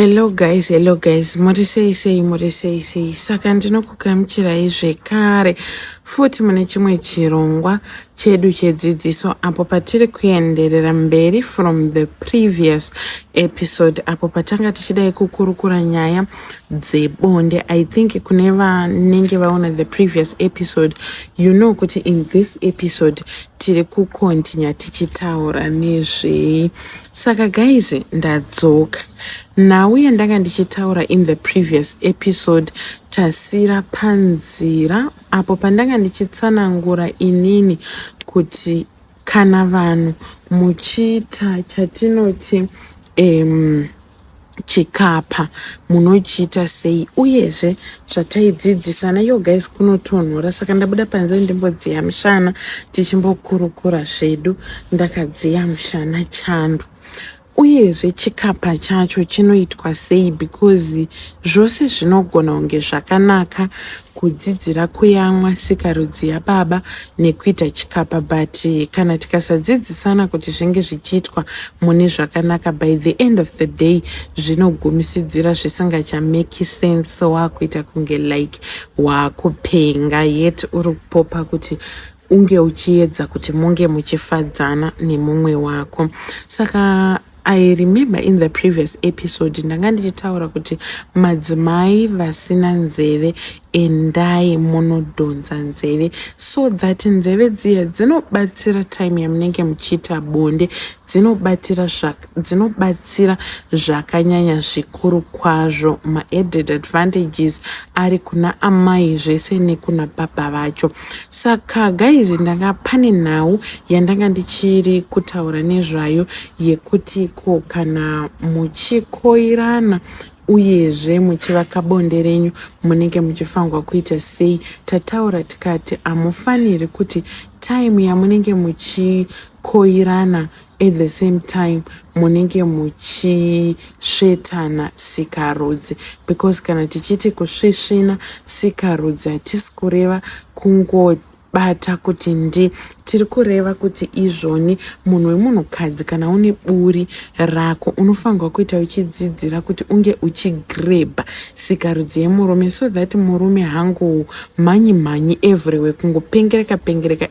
Hello guys, muri sei. Saka ndinokugamuchirai zvekare futi mune chimwe chirongwa chedu chedzidziso apo patiri kuenderera mberi from the previous episode apo patanga tichidai kukurukura nyaya dzebonde. I think kune vanenge vaona the previous episode, you know kuti in this episode tiri kukontinya tichitaura nezvei. Saka guys, ndadzoka nhau yandanga ndichitaura in the previous episode. Tasira panzira apo pandanga ndichitsanangura inini kuti kana vanhu muchiita chatinoti chikapa munochiita sei, uyezve zvataidzidzisana yo guys kunotonhora. Saka ndabuda panze ndimbodziya mushana tichimbokurukura zvedu. Ndakadziya mushana chando. Uyezve chikapa chacho chinoitwa sei, because zvose zvinogona kunge zvakanaka kudzidzira kuyamwa sikarudzi yababa nekuita chikapa, but kana tikasadzidzisana kuti zvinge zvichiitwa mune zvakanaka, by the end of the day zvinogumisidzira zvisingachameki sense. Wakuita kunge like wakupenga yet uri kupopa kuti unge uchiedza kuti munge muchifadzana nemumwe wako. Saka I remember in the previous episode ndanga ndichitaura kuti madzimai vasina nzeve endai munodhonza nzeve, so that nzeve dziya dzinobatsira time yamunenge muchiita bonde, dzinobatsira zvakanyanya zvikuru kwazvo. Ma-added advantages ari kuna amai zvese nekuna baba vacho. Saka guys, ndanga pane nhau yandanga ndichiri kutaura nezvayo yekuti ko kana muchikoirana uyezve muchivaka bonde renyu munenge muchifangwa kuita sei. Tataura tikati hamufaniri kuti time yamunenge muchikoirana at the same time munenge muchisvetana sikarudzi, because kana tichiti kusvisvina sikarudzi hatisi kureva kungobata kuti tiri kureva kuti izvoni munhu wemunhukadzi kana une buri rako unofanirwa kuita uchidzidzira kuti unge uchigrebha sikarudzi yemurume, so that murume hangu mhanyi everywhere, kungopengereka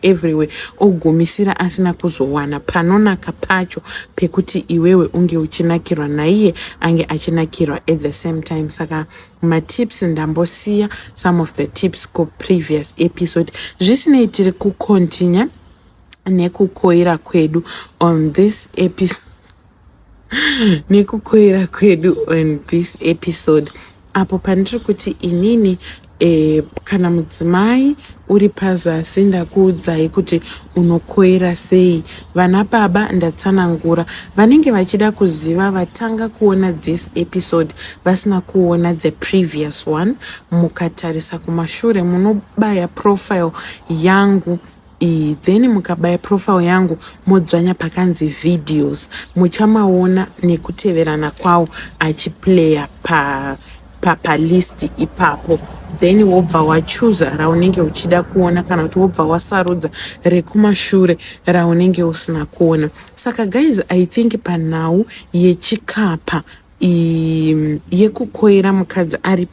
everywhere ogumisira asina kuzowana panonaka pacho pekuti iwewe unge uchinakirwa naiye ange achinakirwa at the same time. Saka matips ndambosiya some of the tips ku previous episode. Zvisinei tiri kukontinya nekukoira kwedu on this episode apo pandiri kuti inini kana mudzimai uri pazasi ndakuudzai kuti unokoira sei. Vana baba ndatsanangura, vanenge vachida kuziva vatanga kuona this episode vasina kuona the previous one, mukatarisa kumashure munobaya profile yangu then mukabaya profile yangu modzvanya pakanzi videos, muchamaona nekuteverana kwawo achiplaya palist ipapo, then wobva wachuza raunenge uchida kuona kana kuti wobva wasarudza rekumashure raunenge usina kuona. Saka guys, I think panhau yechikapa yekukoira mukadzi ari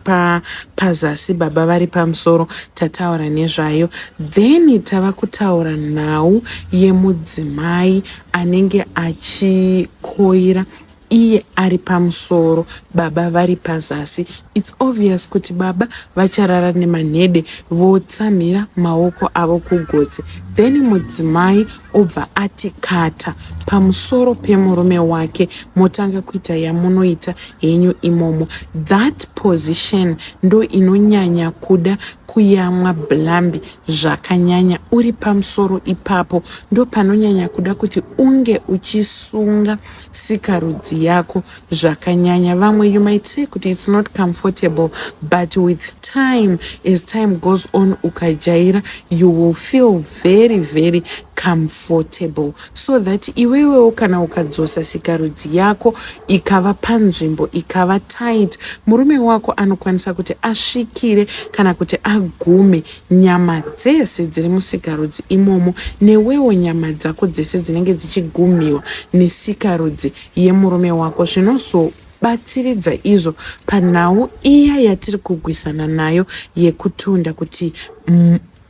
pazasi baba vari pamusoro tataura nezvayo. Then tava kutaura nhau yemudzimai anenge achikoira iye ari pamusoro baba vari pazasi. It's obvious kuti baba vacharara nemanhede votsamhira maoko avo kugotsi, then mudzimai obva atikata pamusoro pemurume wake motanga kuita yamunoita henyu imomo. That position ndo inonyanya kuda kuyamwa blambi zvakanyanya uri pamusoro ipapo, ndo panonyanya kuda kuti unge uchisunga sikarudzi yako zvakanyanya. Vamwe you might say kuti it's not comfortable, but with time, as time goes on ukajaira, you will feel very comfortable, so that iwewewo kana ukadzosa sikarudzi yako ikava panzvimbo ikava tight, murume wako anokwanisa kuti asvikire kana kuti agume nyama dzese dziri musikarudzi imomo, newewo nyama dzako dzese dzinenge dzichigumiwa nesikarudzi yemurume wako. Zvinozo kubatsiridza izvo panhau iya yatiri kugwisana nayo yekutunda kuti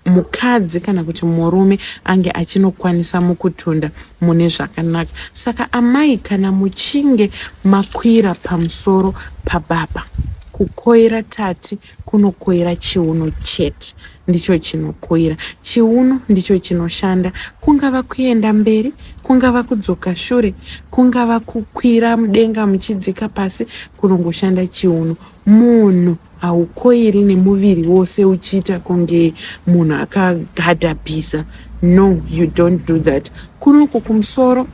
mukadzi kana kuti murume ange achinokwanisa mukutunda mune zvakanaka. Saka amai, kana muchinge makwira pamusoro pababa, kukoira tati kunokoira chiuno chete, ndicho chinokoira. Chiuno ndicho chinoshanda, kungava kuenda mberi, kungava kudzoka shure, kungava kukwira mudenga muchidzika pasi, kunongoshanda chiuno. Munhu haukoiri nemuviri wose uchiita kunge munhu akagadhabhisa. No, you don't do that. Kunoku kumusoro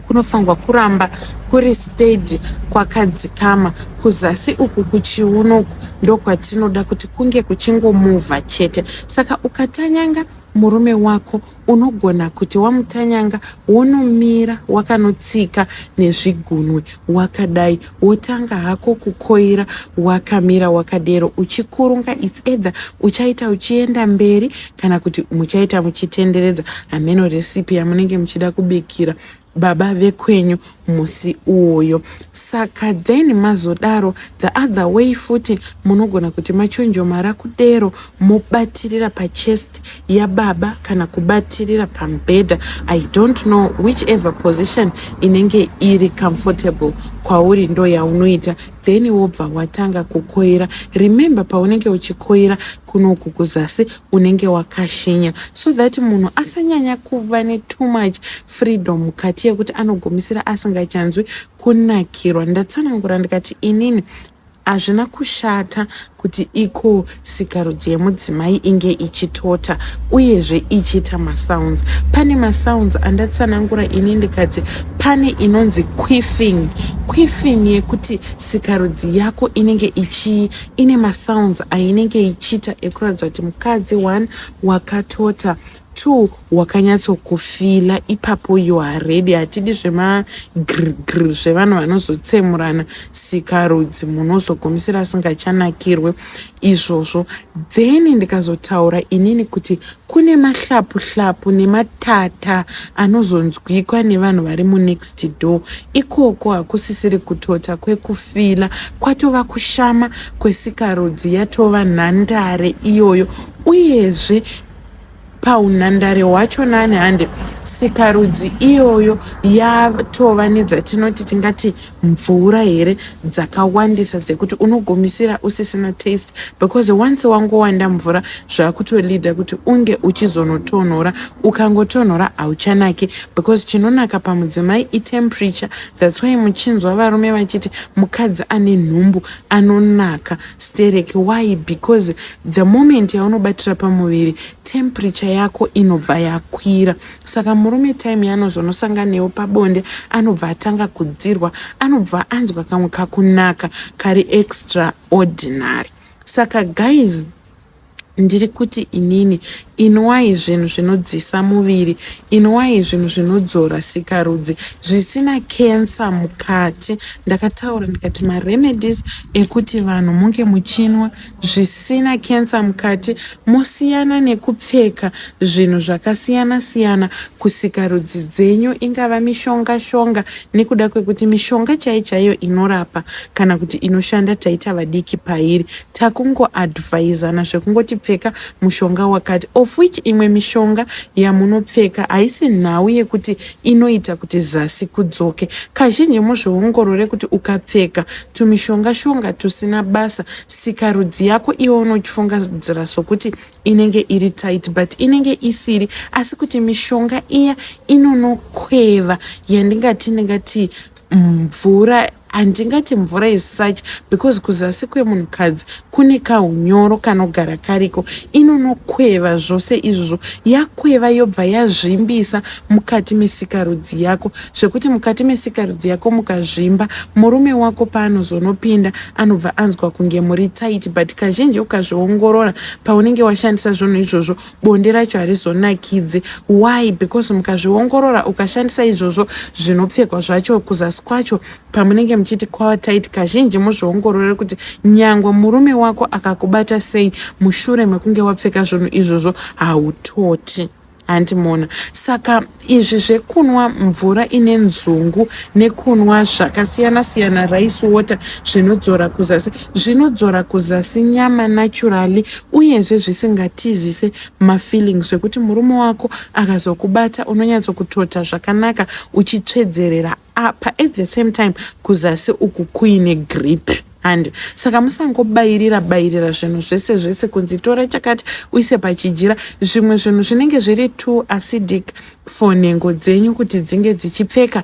kunofanirwa kuramba kuri steady, kwakadzikama. Kuzasi uku kuchiunoku ndokwatinoda kuti kunge kuchingomuvha chete. Saka ukatanyanga murume wako, unogona kuti wamutanyanga wonomira wakanotsika nezvigunwe wakadai, wotanga hako kukoira wakamira wakadero uchikurunga. It's either uchaita uchienda mberi kana kuti muchaita muchitenderedza. Ameno recipe yamunenge muchida kubikira baba vekwenyu musi uoyo. Saka then mazodaro the other way futi munogona kuti machonjomara kudero mobatirira pachest yababa kana kubatirira pambedha. I don't know whichever position inenge iri comfortable kwauri ndo yaunoita, then wobva watanga kukoira. Remember, paunenge uchikoira kunoku kuzasi unenge wakashinya, so that munhu asanyanya kuva ne too much freedom mukati yekuti anogumisira asingachanzwi kunakirwa. Ndatsanangura ndikati inini hazvina kushata kuti iko sikarudzi yemudzimai inge ichitota uyezve ichiita masounds. Pane masounds andatsanangura ini ndikati pane inonzi quiffing. Quiffing yekuti sikarudzi yako inenge ine masounds ainenge ichiita ekuratidza kuti mukadzi 1 wakatota, 2 wakanyatsokufila. Ipapo you are ready. Hatidi zvemagr zvevanhu vanozotsemurana sikarudzi munozogumisira asingachanakirwe izvozvo. Then ndikazotaura inini kuti kune mahlapu nematata anozonzwikwa nevanhu vari munext door. Ikoko hakusisiri kutota kwekufila, kwatova kushama kwesikarudzi, yatova nhandare iyoyo. Uyezve paunhandare hwacho nane hande sikarudzi iyoyo yatova nedzatinoti tingati mvura here dzakawandisa dzekuti unogumisira usisina taste, because once wangowanda mvura zvakutolida kuti unge uchizonotonhora. Ukangotonhora hauchanaki, because chinonaka pamudzimai itemperature. That's why muchinzwa varume vachiti mukadzi ane nhumbu anonaka stereki. Why? Because the moment yaunobatira pamuviri temperature yako inobva yakwira. Saka murume time yanozonosanganawo pabonde anobva atanga kudzirwa, anobva anzwa kamwe kakunaka kari extraordinary. Saka guys, ndiri kuti inini inwai zvinhu zvinodzisa muviri, inwai zvinhu zvinodzora sikarudzi zvisina kensa mukati. Ndakataura ndikati maremedies ekuti vanhu munge muchinwa zvisina kensa mukati, mosiyana nekupfeka zvinhu zvakasiyana siyana kusikarudzi dzenyu, ingava mishonga nekuda kwekuti mishonga chaiyo inorapa kana kuti inoshanda taita vadiki pairi. Takungoadvaisana zvekungoti pfeka mushonga wakati, of which imwe mishonga yamunopfeka haisi nhau yekuti inoita kuti zasi kudzoke. Kazhinji muzviongorore kuti ukapfeka tumishonga tusina basa, sikarudzi yako iwe unochifungidzira sokuti inenge iri tight, but inenge isiri, asi kuti mishonga iya inonokweva yandingati mvura. Handingati mvura is such, because kuzasi kwemunhukadzi kune kaunyoro kanogara kariko, inonokweva zvose izvozvo. Yakweva yobva yazvimbisa mukati mesikarudzi yako, zvekuti mukati mesikarudzi yako mukazvimba, murume wako paanozonopinda anobva anzwa kunge muri tight. But kazhinji ukazviongorora paunenge washandisa zvinhu izvozvo, bonde racho harizonakidze. Why? Because mukazviongorora ukashandisa izvozvo zvinopfekwa zvacho kuzasi kwacho pamunenge muchiti kwava tight, kazhinji muzviongorore kuti nyangwa murume wako akakubata sei mushure mekunge wapfeka zvinhu izvozvo hautoti. handimona. Saka izvi zvekunwa mvura ine nzungu nekunwa zvakasiyana-siyana rice water zvinodzora kuzasi nyama naturally, uyezve zvisingatizise mafeelings zvekuti murume wako akazokubata unonyatsokutota zvakanaka uchitsvedzerera apa at the same time kuzasi uku kuine grip. And saka musangobayirira zvinhu zvese kunzi tora chakati uise pachijira. Zvimwe zvinhu zvinenge zviri too acidic for nhengo dzenyu kuti dzinge dzichipfeka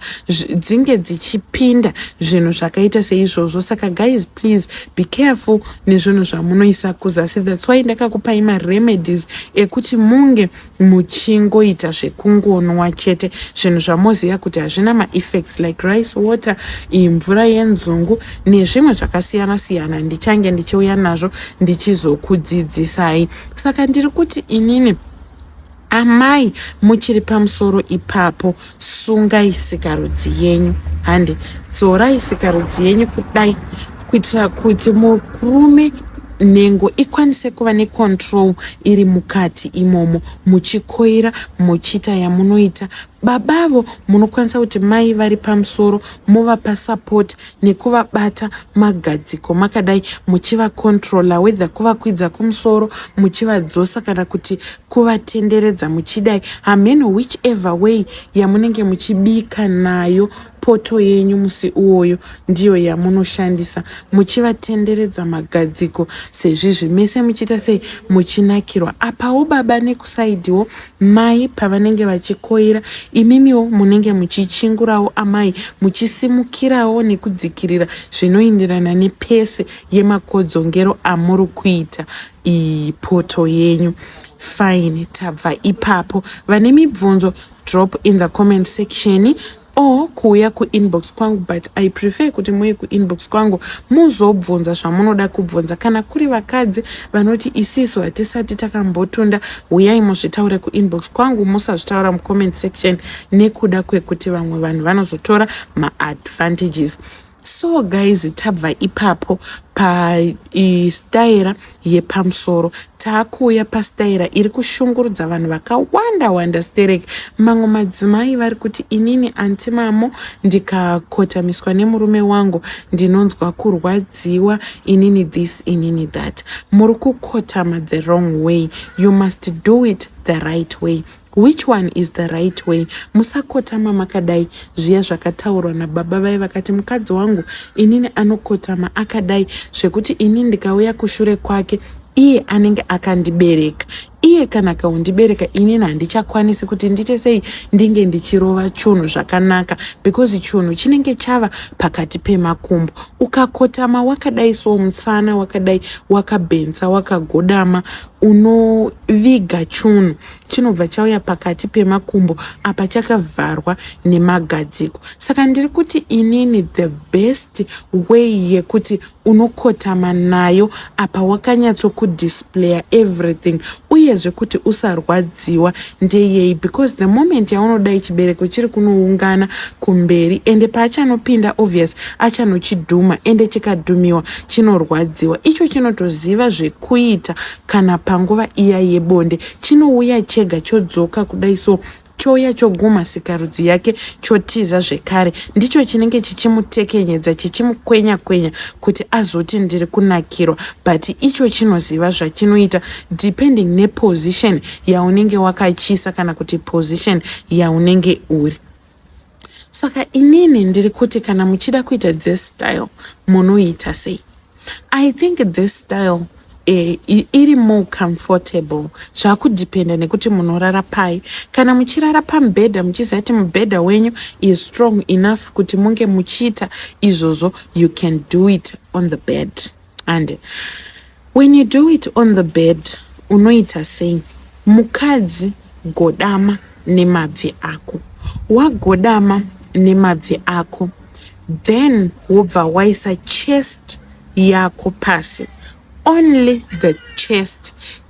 dzinge dzichipinda zvinhu zvakaita seizvozvo. Saka guys, please be careful nezvinhu zvamunoisa kuzasi. That's why ndakakupai maremedies ekuti munge muchingoita zvekungonwa chete zvinhu zvamoziva kuti hazvina maeffects like rice water, mvura yenzungu nezvimwe zvakasiyana-siyana. Ndichange ndichiuya nazvo ndichizokudzidzisai. Saka ndiri kuti inini amai muchiri pamusoro ipapo, sungai sikarudzi yenyu handi dzorai sikarudzi yenyu kudai kuitira kuti murume nhengo ikwanise kuva necontrol iri mukati imomo, muchikoira muchiita yamunoita. Babavo munokwanisa kuti mai vari pamusoro muvapa support nekuvabata magadziko makadai, muchivacontrola whether kuvakwidza kumusoro muchivadzosa kana kuti kuvatenderedza muchidai. Amen, whichever way yamunenge muchibika nayo poto yenyu musi uwoyo ndiyo yamunoshandisa muchivatenderedza magadziko. Sezvizvi mese muchiita sei muchinakirwa. Apawo baba nekusaidiwo mai pavanenge vachikoira, imimiwo munenge muchichingurawo amai, muchisimukirawo nekudzikirira zvinoenderana nepese yemakodzongero amuri kuita poto yenyu. Fine, tabva ipapo. Vane mibvunzo drop in the comment section or kuuya kuinbox kwangu, but I prefer kuti muye kuinbox kwangu muzobvunza zvamunoda kubvunza. Kana kuri vakadzi vanoti isisu hatisati takambotunda, uyai muzvitaure kuinbox kwangu, musazvitaura mucomment section nekuda kwekuti vamwe vanhu vanozotora maadvantages. So guys, tabva ipapo pastaira yepamusoro. Takuya pastaira iri kushungurudza vanhu vakawanda stereki. Mamwe madzimai vari kuti inini anti mamo ndikakotamiswa nemurume wangu ndinonzwa kurwadziwa, inini this inini that. Muri kukotama the wrong way. You must do it the right way. Which one is the right way? Musakotama makadai zviya zvakataurwa nababa vai vakati mukadzi wangu inini anokotama akadai zvekuti inini ndikauya kushure kwake iye anenge akandibereka. Iye kana kaundibereka inini handichakwanisi kuti ndite sei ndinge ndichirova chunhu zvakanaka, because chunhu chinenge chava pakati pemakumbo. Ukakotama wakadai so musana wakadai wakabhenza wakagodama, unoviga chunhu chinobva chauya pakati pemakumbo apa chakavharwa nemagadziko. Saka ndiri kuti inini the best way yekuti unokotama nayo apa wakanyatsokudisplaya everything uyezve kuti usarwadziwa ndeyei, because the moment yaunodai chibereko chiri kunoungana kumberi ende paachanopinda obvious achanochidhuma ende chikadhumiwa chinorwadziwa. Icho chinotoziva zvekuita kana panguva iya yebonde chinouya chega chodzoka kudai so choya choguma sikarudzi yake chotiza zvekare. Ndicho chinenge chichimutekenyedza chichimukwenya kuti azoti ndiri kunakirwa, but icho chinoziva zvachinoita depending neposition yaunenge wakachisa kana kuti position yaunenge uri. Saka inini ndiri kuti kana muchida kuita this style munoita sei? I think this style iri more comfortable. Zvakudependa nekuti munorara pai. Kana muchirara pambhedha muchizati mubhedha wenyu is strong enough kuti munge muchiita izvozvo, you can do it on the bed. And when you do it on the bed unoita sei? Mukadzi godama nemabvi ako. Wagodama nemabvi ako, then wobva waisa chest yako pasi. Only the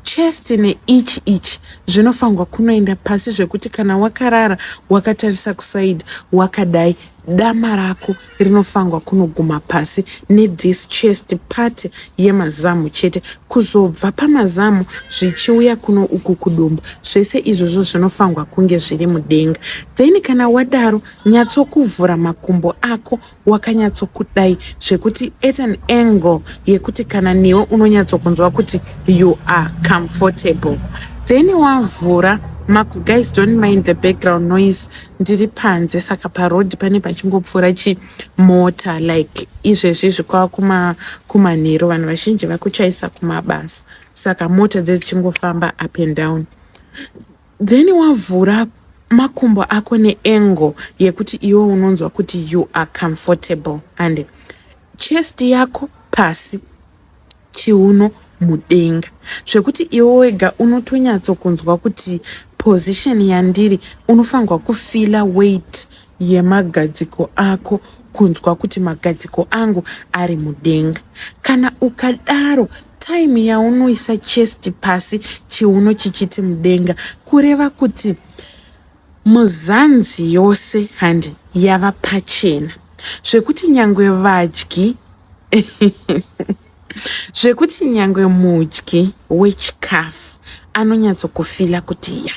chest ne each zvinofangwa kunoenda pasi zvekuti kana wakarara wakatarisa kuside wakadai dama rako rinofangwa kunoguma pasi nethis chest part yemazamu chete, kuzobva pamazamu zvichiuya kuno uku kudumbu, zvese izvozvo zvinofangwa kunge zviri mudenga. Then kana wadaro, nyatsokuvhura makumbo ako wakanyatsokudai zvekuti at an angle yekuti kana newe unonyatsokunzwa kuti you are comfortable. Then wavhura guys, don't mind the background noise. Ndiri panze saka parodi pane pachingopfuura chimota like izvezvi zvikwava kumanhero, vanhu vazhinji vakuchaisa kumabasa, saka mota dzichingofamba up and down. Then wavhura makumbo ako neangle yekuti iwe unonzwa kuti you are comfortable, and chest yako pasi, chiuno mudenga, zvekuti iwe wega unotonyatsokunzwa kuti position yandiri unofangwa kufila weight yemagadziko ako, kunzwa kuti magadziko angu ari mudenga. Kana ukadaro, time yaunoisa chest pasi, chiuno chichiti mudenga, kureva kuti muzanzi yose handi yava pachena, zvekuti nyangwe vadyi zvekuti nyangwe mudyi wechikafu anonyatsokufila kuti ya.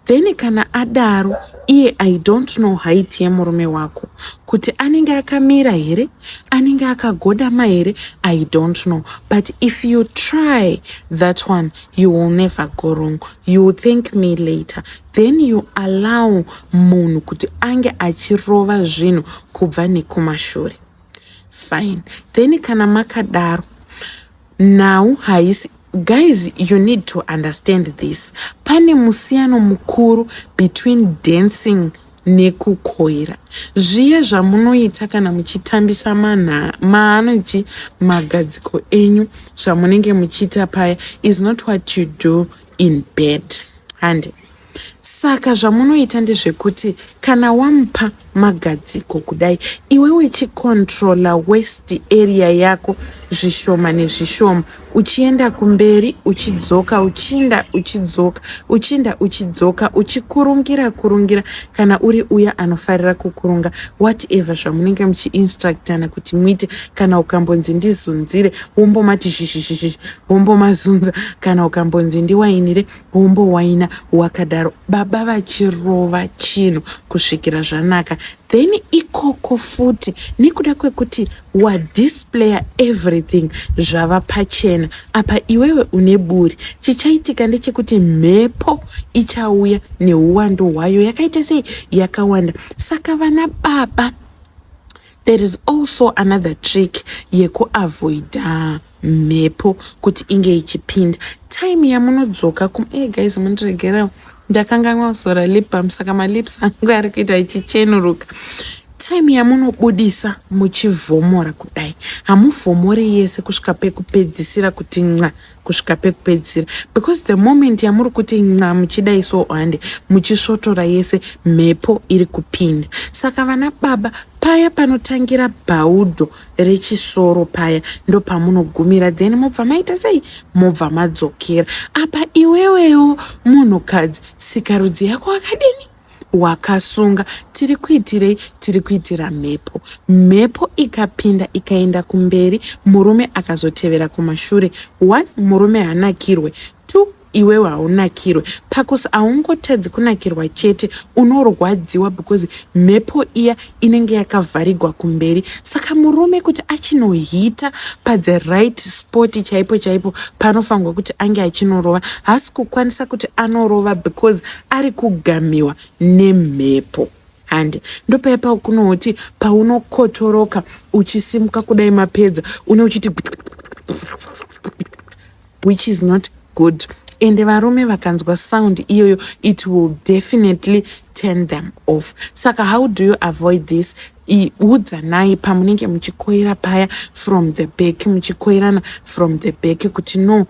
Then kana adaro, iye I don't know height yemurume wako, kuti anenge akamira here, anenge akagodama here, I don't know. But if you try that one, you will never go wrong. You will thank me later. Then you allow munhu kuti ange achirova zvinhu kubva nekumashure. Fine. Then kana makadaro, now haisi, guys, you need to understand this. Pane musiyano mukuru between dancing nekukoira. Zviye zvamunoita kana muchitambisa maanochi magadziko enyu, zvamunenge muchita paya, is not what you do in bed. And saka zvamunoita ndezvekuti kana wamupa magadziko kudai, iwe wechikontrola waist area yako zvishoma nezvishoma, uchienda kumberi uchidzoka, uchinda uchidzoka, uchinda uchidzoka, uchikurungira kana uri uya anofarira kukurunga, whatever zvamunenge muchiinstructana kuti muite. Kana ukambonzi ndizunzire, wombomati zhizhizhizhi, wombomazunza. Kana ukambonzi ndiwainire, wombowaina, wakadaro, baba vachirova chinhu kusvikira zvanaka. Then ikoko futi, nikuda kwekuti wadisplaya everything zvava pachena, apa iwewe uneburi, chichaitika ndechekuti mhepo ichauya neuwandu hwayo yakaita sei, yakawanda. Saka vana baba, there is also another trick yekuavoida mhepo kuti inge ichipinda. Time yamunodzoka guys, mundiregera ndakanganwa zora lip balm, saka malips angu ari kuita ichichenuruka. Time yamunobudisa muchivhomora kudai, hamuvhomori yese kusvika pekupedzisira kuti mwa, kusvika pekupedzisira, because the moment yamuri kuti mwa muchidai so hande, muchisvotora yese, mhepo iri kupinda. Saka vana baba, paya panotangira bhaudho rechisoro paya ndo pamunogumira, then mobva maita sei, mobva madzokera. Apa iwewewo munhukadzi, sikarudzi yako wakadini, wakasunga, tiri kuitirei, tiri kuitira mhepo. Mhepo ikapinda ikaenda kumberi, murume akazotevera kumashure, 1, murume hanakirwe, 2, iwewe haunakirwe. Pakusi haungotadzi kunakirwa chete, unorwadziwa because mhepo iya inenge yakavharigwa kumberi. Saka murume kuti achinohita pa the right spot chaipo panofangwa kuti ange achinorova, hasi kukwanisa kuti anorova because ari kugamiwa nemhepo. And ndopaya pakunoti paunokotoroka uchisimuka kudai mapedza, une uchiti, which is not good. Ende varume vakanzwa sound iyoyo, it will definitely turn them off. Saka how do you avoid this? Udzanai pamunenge muchikoira paya from the back, muchikoirana from the back kuti no,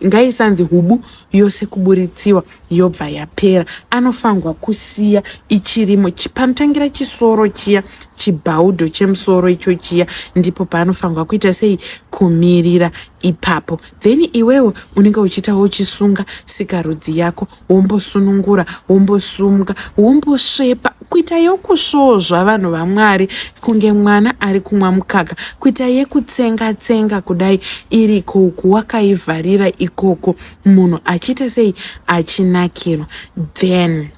ngaisanzi hubu yose kuburitsiwa yobva yapera. Anofangwa kusiya ichirimo panotangira chisoro chiya, chibhaudho chemusoro icho chiya, ndipo paanofangwa kuita sei, kumirira ipapo. Then iwewe unenge uchiita uchisunga sikarudzi yako, wombosunungura, wombosumuka, wombosvepa kuita yokusvozva vanhu vaMwari, kunge mwana ari kumwa mukaka, kuita yekutsenga kudai iri ikoko, wakaivharira ikoko, munhu achiita sei? Achinakirwa. Then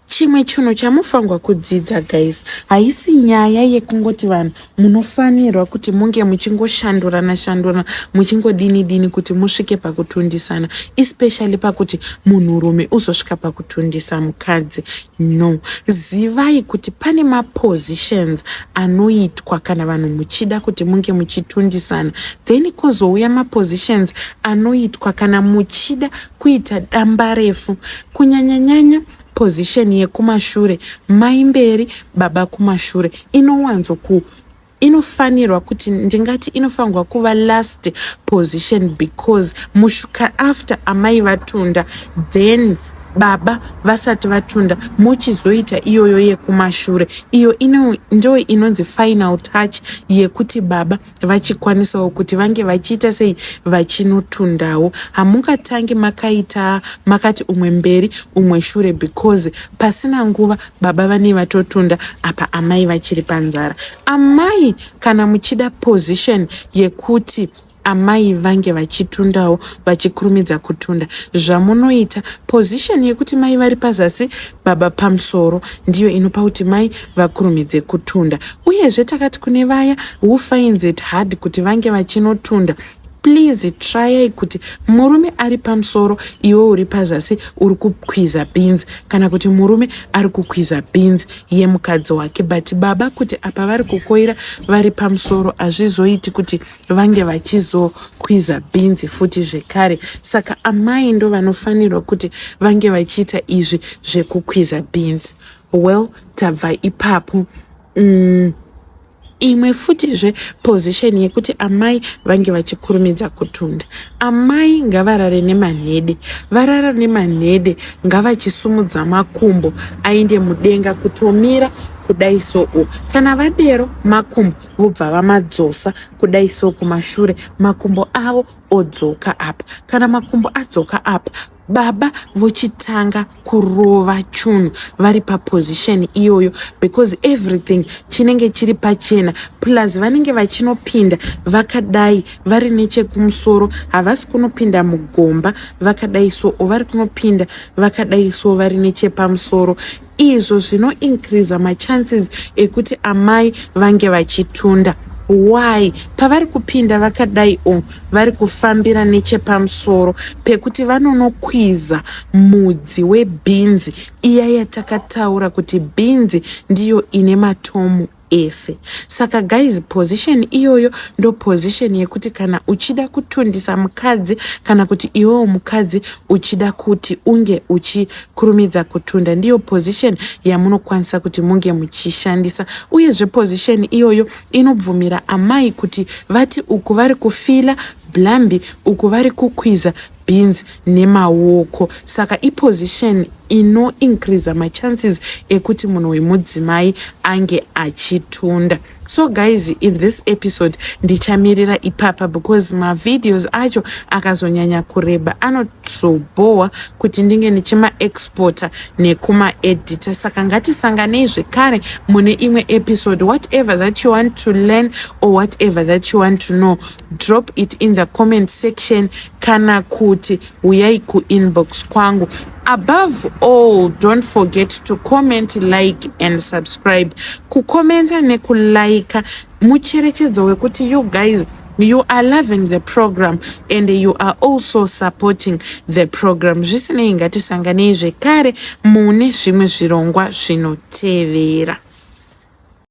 chimwe chinhu chamufanirwa kudzidza guys, haisi nyaya yekungoti vanhu munofanirwa kuti munge muchingoshandurana muchingodini kuti musvike pakutundisana, especially pakuti munhurume uzosvika pakutundisa mukadzi. No, zivai kuti pane mapositions anoitwa kana vanhu muchida kuti munge muchitundisana, then kozouya mapositions anoitwa kana muchida kuita damba refu, kunyanyanyanya position yekumashure, mai mberi baba kumashure, inofanirwa kuti ndingati inofanirwa kuva last position, because mushuka after amai vatunda, then baba vasati vatunda, muchizoita iyoyo yekumashure. Iyo ndo inonzi final touch yekuti baba vachikwanisawo kuti vange vachiita sei? Vachinotundawo. Hamungatangi makati umwe mberi umwe shure, because pasina nguva baba vane vatotunda, apa amai vachiri panzara. Amai kana muchida position yekuti amai vange vachitundawo, vachikurumidza kutunda, zvamunoita position yekuti mai vari pazasi baba pamusoro, ndiyo inopa kuti mai vakurumidze kutunda. Uyezve takati kune vaya who finds it hard kuti vange vachinotunda, please try kuti murume ari pamusoro iwe uri pazasi uri kukwiza beans, kana kuti murume ari kukwiza beans yemukadzi wake, but baba kuti apa vari kukoira vari pamusoro hazvizoiti kuti vange vachizokwiza beans futi zvekare. Saka amai ndo vanofanirwa kuti vange vachiita izvi zvekukwiza beans. Well, tabva ipapo. Imwe futizve position yekuti amai vange vachikurumidza kutunda. Amai ngavarare nemanhede, varara nemanhede ngavachisumudza makumbo ainde mudenga kutomira kudai so. Kana vadero makumbo vobva vamadzosa kudai so kumashure, makumbo avo odzoka apa. Kana makumbo adzoka apa, baba vochitanga kurova chunhu vari paposition iyoyo, because everything chinenge chiri pachena, plus vanenge vachinopinda vakadai vari nechekumusoro, havasi kunopinda mugomba vakadai so, vari kunopinda vakadai so vari nechepamusoro. Izvo zvino increase machances ekuti amai vange vachitunda. Why? Pavari kupinda vakadai vari kufambira nechepamusoro pekuti vanonokwiza mudzi webeans iya yatakataura kuti beans ndiyo ine matomu ese. Saka guys, position iyoyo ndo position yekuti kana uchida kutundisa mukadzi, kana kuti iwewo mukadzi uchida kuti unge uchikurumidza kutunda, ndiyo position yamunokwanisa kuti munge muchishandisa. Uyezve position iyoyo inobvumira amai kuti vati uku vari kufila blambi, uku vari kukwiza beans nemaoko. Saka iposition ino increase machances ekuti munhu wemudzimai ange achitunda. So guys, in this episode ndichamirira ipapa, because ma videos acho akazonyanya kureba anozoboa kuti ndinge nichima exporter nekuma editor. Saka ngatisanganei zvekare mune imwe episode. Whatever that you want to learn or whatever that you want to know, drop it in the comment section kana kuti uyai ku inbox kwangu. Above all, don't forget to comment, like and subscribe. Kukomenta nekulaika mucherechedzo wekuti you guys, you are loving the program and you are also supporting the program. Zvisinei ngatisanganei zvekare mune zvimwe zvirongwa zvinotevera.